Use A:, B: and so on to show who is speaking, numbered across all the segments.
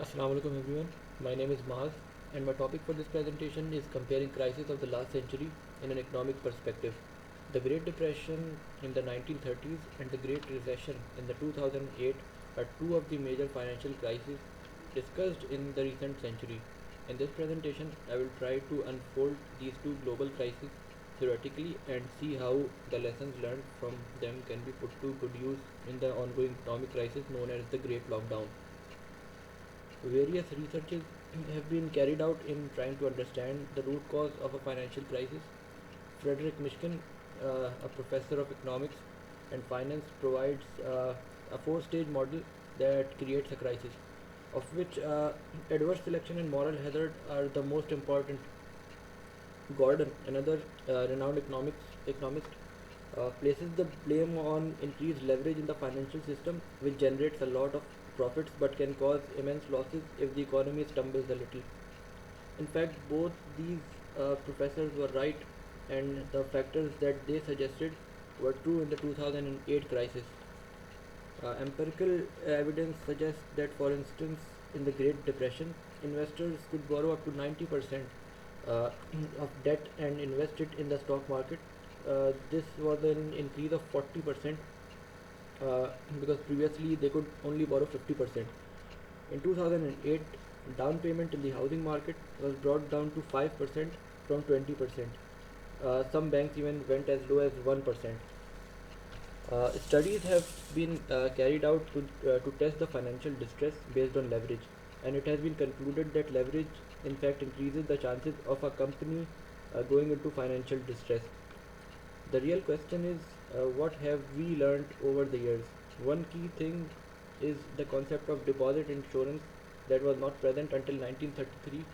A: Assalamu alaikum everyone. My name is Maz and my topic for this presentation is comparing crises of the last century in an economic perspective. The Great Depression in the 1930s and the Great Recession in the 2008 are two of the major financial crises discussed in the recent century. In this presentation, I will try to unfold these two global crises theoretically and see how the lessons learned from them can be put to good use in the ongoing economic crisis known as the Great Lockdown. Various researches have been carried out in trying to understand the root cause of a financial crisis. Frederick Mishkin, a professor of economics and finance, provides a four-stage model that creates a crisis, of which adverse selection and moral hazard are the most important. Gordon, another renowned economist, places the blame on increased leverage in the financial system, which generates a lot of profits but can cause immense losses if the economy stumbles a little. In fact, both these professors were right, and the factors that they suggested were true in the 2008 crisis. Empirical evidence suggests that, for instance, in the Great Depression, investors could borrow up to 90% uh, of debt and invest it in the stock market. This was an increase of 40% uh, because previously they could only borrow 50%. In 2008, down payment in the housing market was brought down to 5% from 20%. Some banks even went as low as 1%. Studies have been carried out to test the financial distress based on leverage, and it has been concluded that leverage, in fact, increases the chances of a company going into financial distress. The real question is what have we learned over the years? One key thing is the concept of deposit insurance that was not present until 1933.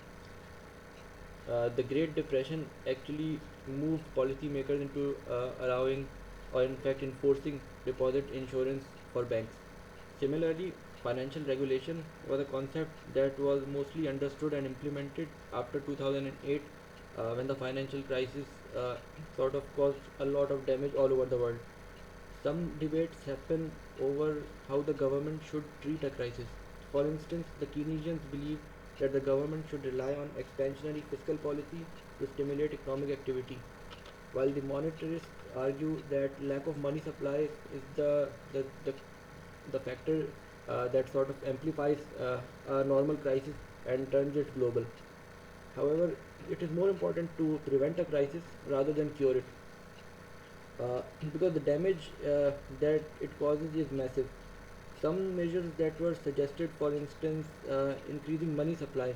A: The Great Depression actually moved policymakers into allowing or, in fact, enforcing deposit insurance for banks. Similarly, financial regulation was a concept that was mostly understood and implemented after 2008 when the financial crisis sort of caused a lot of damage all over the world. Some debates happen over how the government should treat a crisis. For instance, the Keynesians believe that the government should rely on expansionary fiscal policy to stimulate economic activity, while the monetarists argue that lack of money supply is the factor that sort of amplifies a normal crisis and turns it global. However, it is more important to prevent a crisis rather than cure it because the damage that it causes is massive. Some measures that were suggested, for instance, increasing money supply,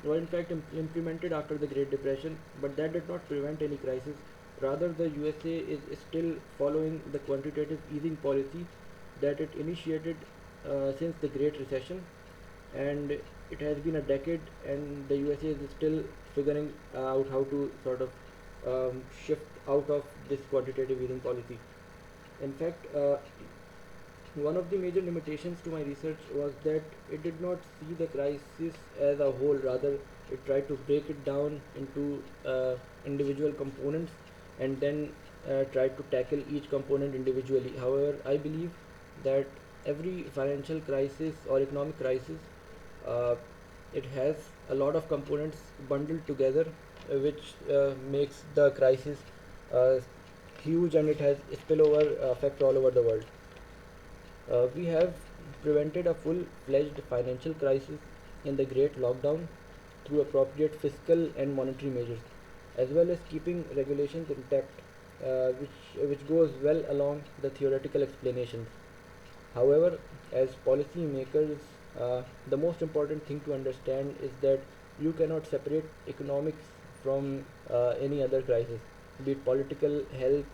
A: were in fact implemented after the Great Depression, but that did not prevent any crisis. Rather, the USA is still following the quantitative easing policy that it initiated since the Great Recession, and it has been a decade, and the USA is still figuring out how to sort of shift out of this quantitative easing policy. In fact, one of the major limitations to my research was that it did not see the crisis as a whole, rather, it tried to break it down into individual components and then tried to tackle each component individually. However, I believe that every financial crisis or economic crisis uh, it has a lot of components bundled together, which makes the crisis uh, huge, and it has spillover effect all over the world. We have prevented a full-fledged financial crisis in the Great Lockdown through appropriate fiscal and monetary measures, as well as keeping regulations intact, which goes well along the theoretical explanations. However, as policymakers, the most important thing to understand is that you cannot separate economics from any other crisis, be it political, health,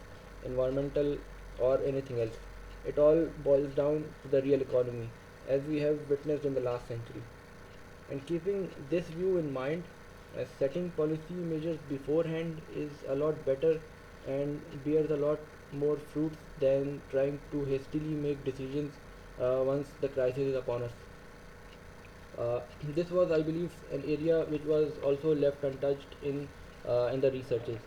A: environmental, or anything else. It all boils down to the real economy, as we have witnessed in the last century. And keeping this view in mind, setting policy measures beforehand is a lot better and bears a lot more fruits than trying to hastily make decisions once the crisis is upon us. This was, I believe, an area which was also left untouched in the researches.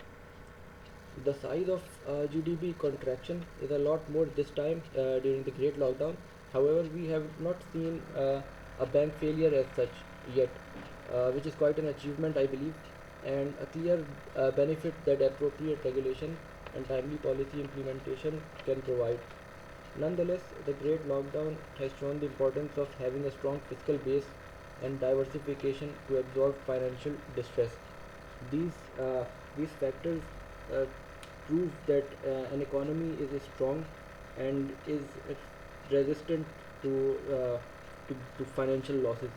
A: The size of GDP contraction is a lot more this time during the Great Lockdown. However, we have not seen a bank failure as such yet, which is quite an achievement, I believe, and a clear benefit that appropriate regulation and timely policy implementation can provide. Nonetheless, the Great Lockdown has shown the importance of having a strong fiscal base and diversification to absorb financial distress. These these factors uh, prove that an economy is strong and is resistant to, to financial losses.